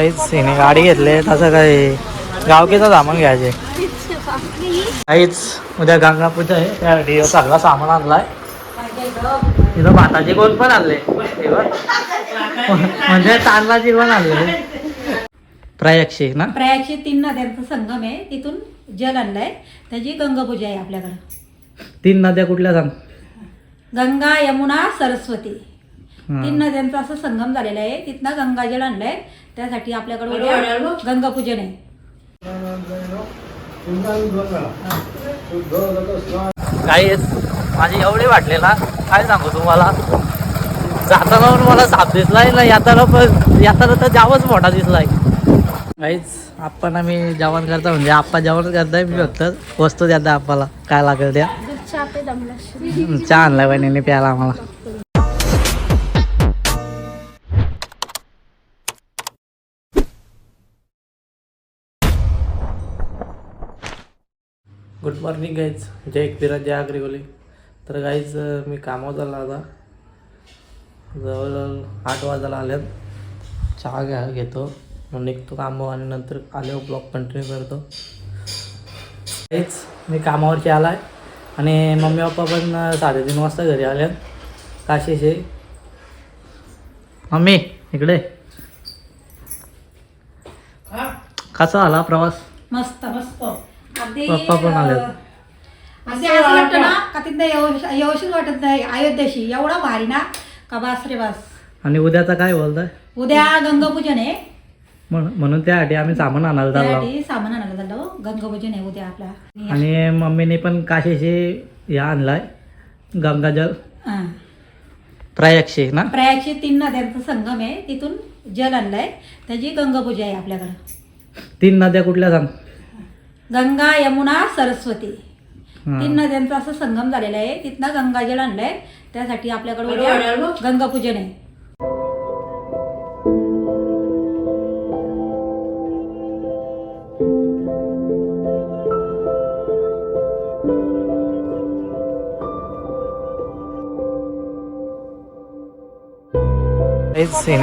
काहीच गाडी घेतले तसं काही गावकीचा सामान घ्यायचे. काहीच उद्या गंगापूजा आहे त्यासाठी सगळा सामान आणलाय. तिथं भाताचे कोण पण आणले म्हणजे तांदळाची पण आणले. प्रयागशी ना, प्रयागशी 3 नद्यांचा संगम आहे, तिथून जल आणलंय, त्याची गंगापूजा आहे आपल्याकडं. 3 नद्या कुठल्या सांग? गंगा, यमुना, सरस्वती 3 नद्यांचा असं संगम झालेला आहे. तिथनं गंगाजल आणलंय, त्यासाठी आपल्याकडे उद्या गंगापूजन आहे. काही माझी एवढी वाटलेला काय सांगू तुम्हाला. जाताना पण मला साप दिसलाय ना, येताना तर जावंच मोठा दिसलाय. काहीच आपण आम्ही जेवण करता म्हणजे आप्पा जेवण करताय, मी फक्त वस्तू द्या आप्पाला काय लागेल द्या. चहा आणलाय बहिणीने प्यायला आम्हाला. गुड मॉर्निंग गाईज, जय एकविराज जय आग्रिकोली. तर गाईज मी कामावर चालला आता, जवळ 8 वाजायला आल्यात. चहा घेतो मग निघतो कामावर आणि नंतर आल्यावर ब्लॉग कंटिन्यू करतो. गाईज मी कामावरची आला आहे आणि मम्मी पप्पा पण 3:30 वाजता घरी आल्यात. काशीचे मम्मी इकडे. कसा आला प्रवास? मस्त मस्त. पप्पा पण आले. असं वाटतं ना का तिथं व्यवस्थित वाटत नाही. अयोध्याशी एवढा भारी ना का बास रे बास. आणि उद्याचा काय बोलताय? उद्या गंगापूजन आहे, म्हणून त्यासाठी आम्ही सामान आणायला चाललो. सामान आणायला चाललो. गंगापूजन आहे उद्या आपला. आणि मम्मीने पण काशीशी या आणलाय गंगाजल. प्रयागशी ना, प्रयागशी 3 नद्यांचा संगम आहे, तिथून जल आणलंय, त्याची गंगापूजा आहे आपल्याकडं. 3 नद्या कुठल्या सांग? गंगा, यमुना, सरस्वती 3 नद्यांचा असं संगम झालेला आहे. तिथनं गंगाजल आणलंय, त्यासाठी आपल्याकडे उद्या गंगापूजन आहे.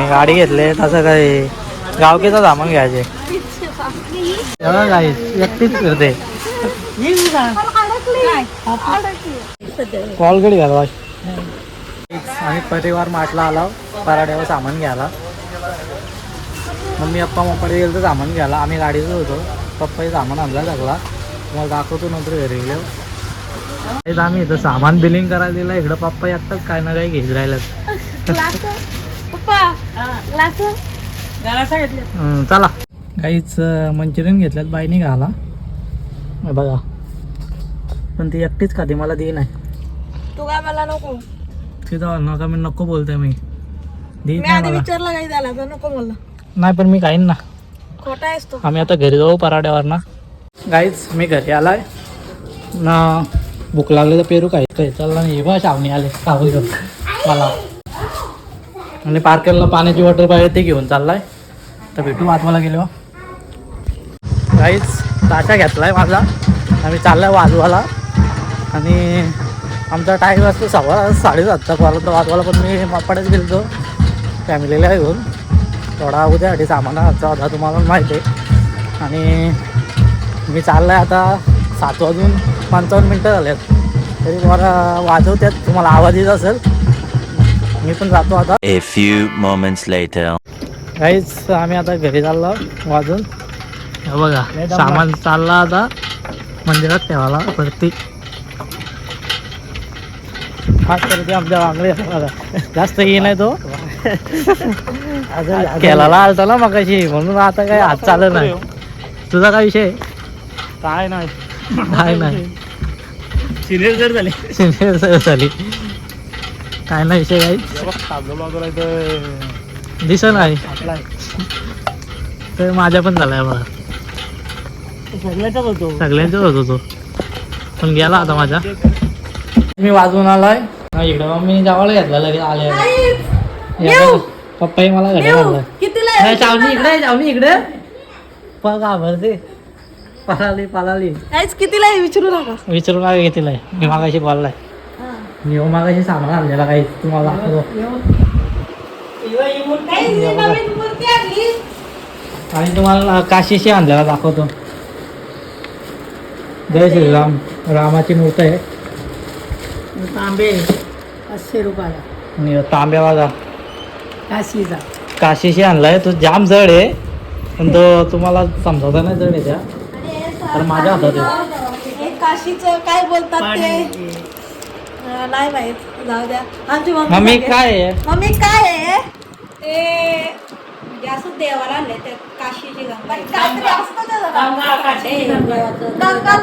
गाडी घेतले तसं काही गावकीचा सामान घ्यायचे. एकटीच फिरते कॉलगडी घालवा. आम्ही परिवार माटला आला पराड्यावर सामान घ्यायला. मम्मी पप्पा मोपाडे गेलं तर सामान घ्यायला. आम्ही गाडीचं होतो, पप्पाही सामान आणला सगळा. तुम्हाला दाखवतो नंतर घरी गेलो. आम्ही इथं सामान बिलिंग करायला दिलं. इकडं पप्पा एकटाच काय ना काही घेत राहिलं. चला काहीच मंचुरियन घेतल्यात बाईने घाला बघा, पण ती एकटीच खाते, मला दे नाही. तू काय मला नको तिथं नका, मी नको बोलतोय. मी विचारलं काही झाला तर नको बोलला नाही, पण मी खाईन ना. खोटा आहेस तू. आम्ही आता घरी जाऊ पराठ्यावर ना. गाईच मी घरी आलाय ना, भूक लागली तर पेरू काय चालला नाही. बा शावणी आले खाऊ घेऊन मला, आणि पार्करला पाण्याची वॉटर पाहिजे ते घेऊन चाललाय. तर भेटू आतमध्ये गेलो. काहीच ताशा घेतलाय माझा, आम्ही चाललाय वाजवाला. आणि आमचा टाईम असतो 7:30चा कॉल वाजवाला. पण मी मापाड्यात गेलो फॅमिलीला घेऊन. थोडा उद्यासाठी सामानाचा होता, तुम्हाला माहिती आहे. आणि मी चाललाय आता 7:55 झाल्यात, तरी मला वाजवत्यात. तुम्हाला आवाज येत असेल. मी पण जातो आता. A few moments later. काहीच आम्ही आता घरी चाललो वाजून. हे बघा सामान चालला आता मंदिरात ठेवायला वरती. खास करते आमच्या वांगडे बघा, जास्त ही नाही तो केला आलता ना मगाशी, म्हणून आता काय हात चालत नाही. तुझा काय विषय? काय नाही काय नाही, सिनियर जर झाले सिनियर झाली काय नाही विषय. काही दिसत नाही तर माझ्या पण झालाय बघा. सगळ्याचाच होतो. सगळ्यांचाच होतो तो, पण गेला आता माझ्या. मी वाजवून आलाय इकडे. मम्मी जावाला घेतला लगेच आले. पप्पाही मला घरी आणलं. चावणी इकडे, चावणी इकडे बघा भरते. पालाली कितीला विचारू नका. विचारून नका घेतलाय. मी मागाशी बोललाय. मी मागाशी सामान आणलेला काही तुम्हाला दाखवतो. आणि तुम्हाला काशीशी आणलेला दाखवतो. जय श्रीराम. रामाची मूर्ती आहे. तांबे 500 रुपयाला आणि तांब्या बघा काशीचा. काशीशी आणलाय. तो जाम जड आहे पण तो तुम्हाला समजवता नाही जड आहे त्या. तर माझ्या हातात आहे. हे काशीचं काय बोलतात ते नाही माहित. जाऊ द्या. आमची मम्मी सांगेल. काय आहे? मम्मी काय आहे ते म्हणजे असं देवाला आणले त्या काशीची गंगा आहे. काहीतरी असतं त्याचं. गंगा काठी देवाचं. गंगा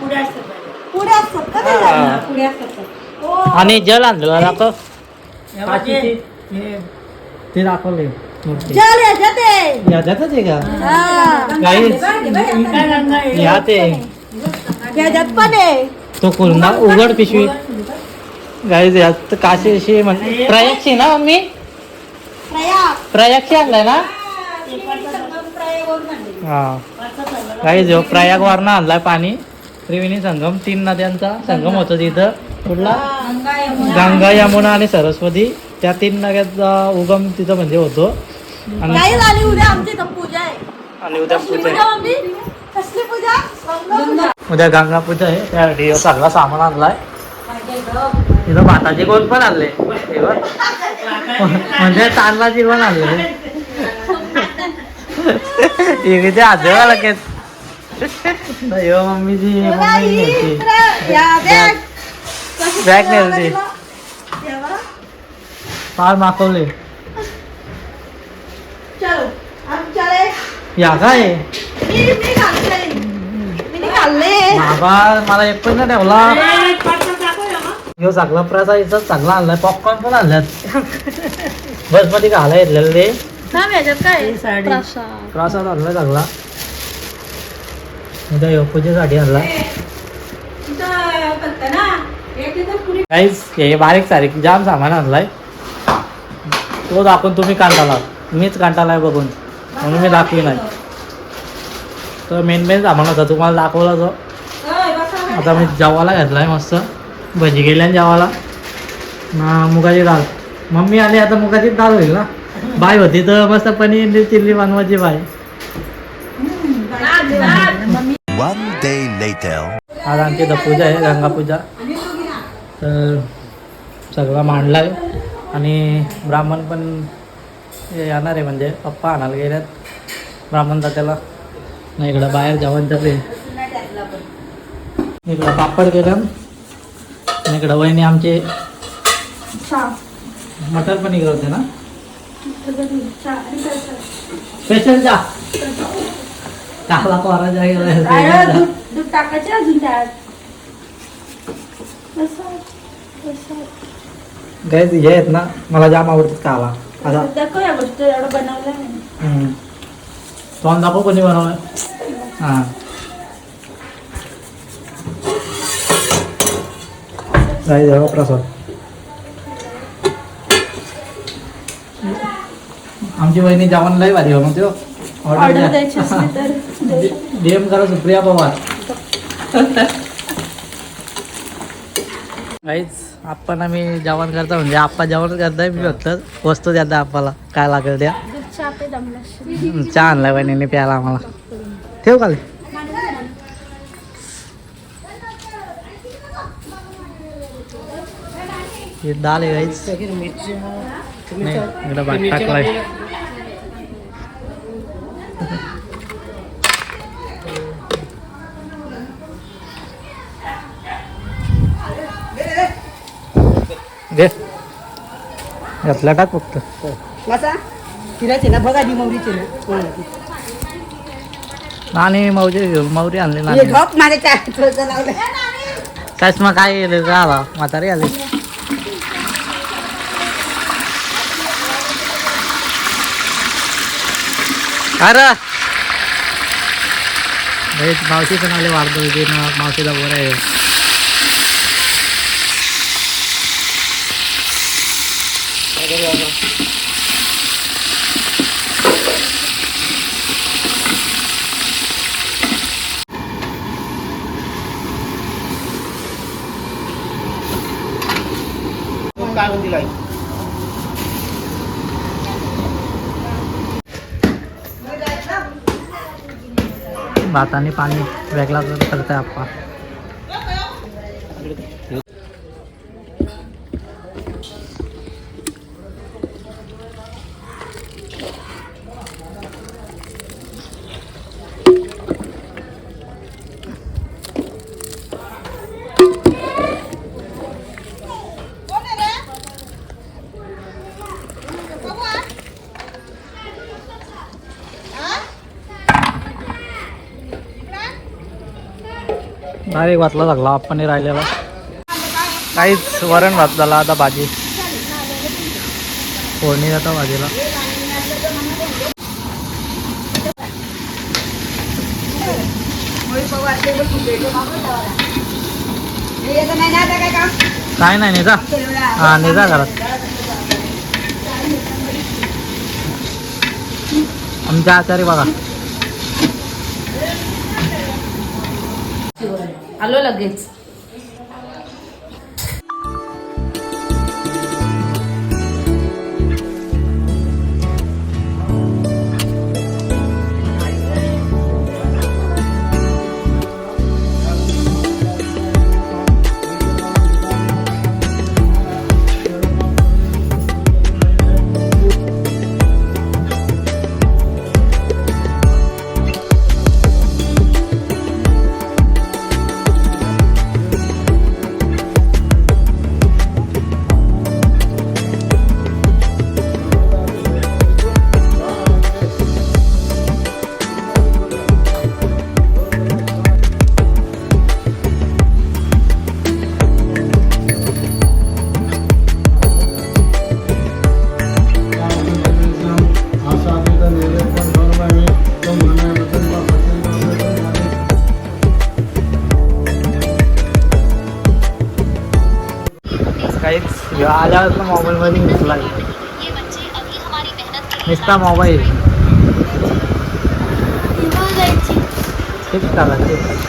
पुढे असतात. पुढे असतात का ते? हा. पुढे असतात. हो. आणि जल आणलेला दाखव. काशीची ते दाखवले मूर्ती. चल ह्याच्यात आहे. याच्यातच आहे का? हा. काही या ते ह्याच्यात पण आहे. तो कुर्ना उघड पिशवी. गाईज यात काशीशी म्हणजे प्रयागशी ना मम्मी? प्रयाग. प्रयागशी आणलाय ना? हा गाईज हो प्रयागवरनं आणलाय पाणी. त्रिवेणी संगम 3 नद्यांचा संगम होतो तिथं. कुठला? गंगा यमुना आणि सरस्वती. त्या 3 नद्यांचा उगम तिथं म्हणजे होतो. आणि काय झाली उद्या आमची इथं पूजा आहे. आणि उद्या पूजा पूजा आहे. मम्मी कसली पूजा? गंगा. उद्या गंगा पूजा आहे. त्यासाठी सगळा सामान आणलाय. इथं भाताचे गोल पण आणले. हे बघ. म्हणजे तांदळाची पण आणले. इकडे आजोबा लगेच. यो मम्मीची बघा ही मम्मी इकडं या बॅग. कशी बॅग पूजा नेलती. तिला? तेव्हा फार मागवले. चलो आमच्याकडे या काय मी घालते. मी घालले. बाबा मला एक पण नाही ठेवला. ह्यो चांगला प्रसादचा चांगला आणलाय. पॉपकॉर्न पण आणल्यात. बस मध्ये घालाय घेतलेलं ते थांब ह्याच्यात काय प्रसाद. प्रसाद आणलाय चांगला. उद्या ह्यो पूजेसाठी आणलाय. काहीच हे बारीक सारीक जाम सामान आणलाय. तो दाखवून तुम्ही कांटाला. मीच कांटालाय बघून म्हणून मी दाखवी नाही. तर मेन सामान होता तुम्हाला दाखवला तो. आता मी जेवायला घेतलाय मस्त. भजी गेल्या जेवायला. मुगाची डाळ. मम्मी आली आता मुगाची डाळ होईल ना. बाय होती तर मस्त पनीर चिल्ली बनवायची बाय. One day later. आज आमची इथं पूजा आहे गंगा पूजा. तर सगळं मांडला आहे. आणि ब्राह्मण पण येणार आहे म्हणजे पप्पा आणायला गेल्यात ब्राह्मण तात्याला. नाही इकडं बाहेर जेवण चालू आहे. इकडं पापड केलं. आणि इकडं वहिनी आमचे मटर पण इकडं होते ना. स्पेशल चहा. काला कोरा जागेला दूध टाकायचे अजून त्यात. गाईज हे आहेत ना मला जाम आवडतात काला. असा दाखव या गोष्ट एवढं बनवलं. तोंड दाखव कोणी बनवलं. हां गाईज हा प्रसाद. आमची वहिनी जेवण लय भारी बनवते हो. ऑर्डर द्यायची असली तर डीएम करा सुप्रिया पवार. काहीच आपण आम्ही जेवण करता म्हणजे आप्पा जेवण करताय. मी फक्त वस्तू द्या आप्पाला काय लागेल द्या. चहा आणलाय बहिणीने प्यायला आम्हाला. ठेव खाली. ही डाळ आहे गाईच. नाही इकडं भात टाकलाय. घे घातला टाक फक्त. ना बघा दी मौरीची आणि मौरी आणली ना. चष्मा काय आला म्हातारी आली. अरे मावशी पण आले वाढतो. मावशीला बरं आहे. भात आणि पाणी वेगळा करताय आप्पा. डायरेक्ट वाचला लागला आपण राहिलेला. काहीच वरण भात झाला. आता भाजी फोडणी जाता भाजीला. काय नाही नेता. हा नेता घरात आमच्या आचारी बघा. आलो लगेच. काहीच आल्यावर मोबाईलमध्ये घुसला नुसता मोबाईल. तेच करा तेच.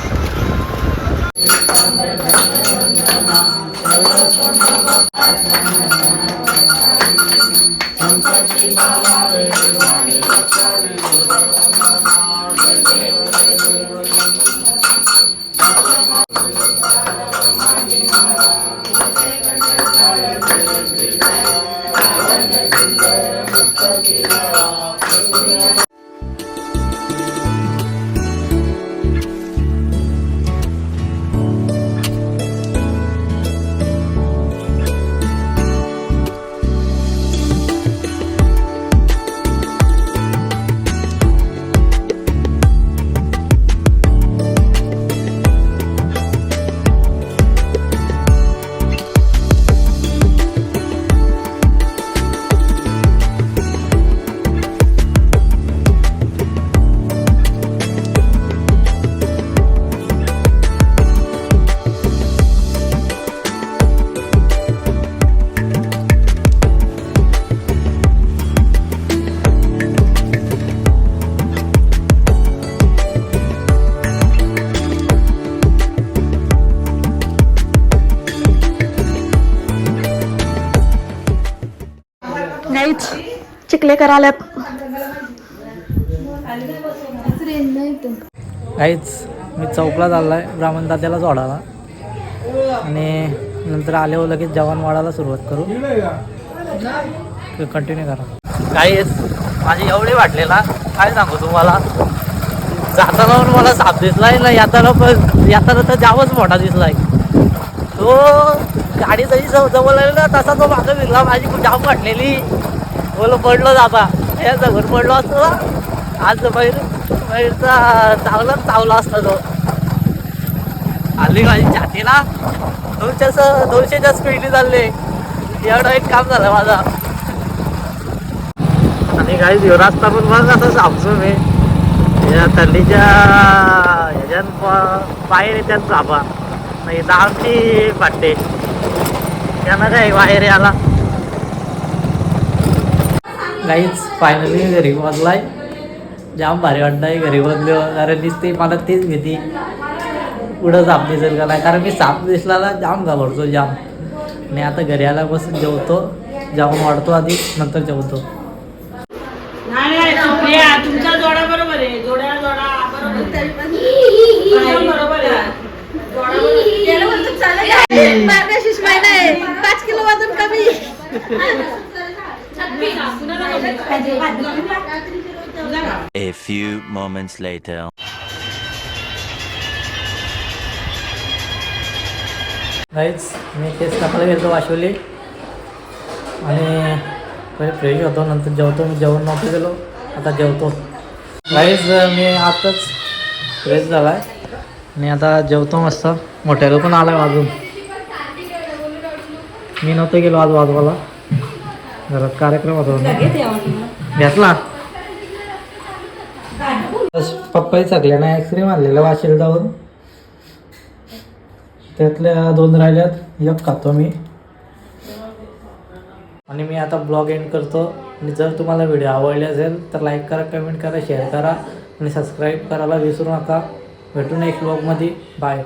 चिखलेकर आल्यात. काहीच मी चौकला चाललाय ब्राह्मण तात्याला सोडायला आणि नंतर आल्यावर लगेच जेवण वाढायला सुरुवात करू. कंटिन्यू करा. काहीच माझी एवढे वाटलेला काय सांगू तुम्हाला. जाताना पण मला साप दिसलाय ना येताना तर जामच मोठा दिसलाय. तो गाडी जशी जवळ आली ना तसा तो मागं फिरला. माझी जाम वाटलेली बोलो पडलो जाता या जवळ पडलो असतो ना आज बाहेरचा चांगलाच चावला असता तो. आली माझी छातीला 200च्या स्पीडने चालले. एवढं एक काम झालं माझा. आणि काही रस्ता पण बघ असं सापसो मी थंडीच्या ह्याच्यात बाहेर येतात सापा नाही तर आमची पाटे त्यांना काय बाहेर याला. काहीच फायनली घरी पोचलाय. जाम भारी वाटतंय घरी पोचलो. कारण दिसते मला तेच भीती पुढं साप दिसेल का नाही. कारण मी साप दिसला ना जाम घाबरतो जाम. आणि आता घरी आला बसून जेवतो. जेवण वाढतो आधी नंतर जेवतो. तुमचा जोडा बरोबर आहे. जोड्या बरोबर मार्गशीर्ष महिना आहे 5 किलो वजन कमी. A few moments later. गाईच मी केस कापायला गेलो वाशिवली आणि पहिले फ्रेश होतो, नंतर जेवतो. मी जेवण नव्हतं गेलो, आता जेवतो. गाईज मी आताच फ्रेश झाला आहे आणि आता जेवतो मस्त. मोठ्याला पण आला वाजून. मी नव्हतं गेलो आज वाजवायला, घरात कार्यक्रम होता. घेतला पप्पाही चाकल्या ना आईस्क्रीम आणलेलं वाशिल जाऊन, त्यातल्या 2 राहिल्यात, एक खातो मी. आणि मी आता ब्लॉग एंड करतो. आणि जर तुम्हाला व्हिडिओ आवडले असेल तर लाईक करा, कमेंट करा, शेअर करा आणि सबस्क्राईब करायला विसरू नका. भेटू नेक्स्ट ब्लॉगमध्ये. बाय.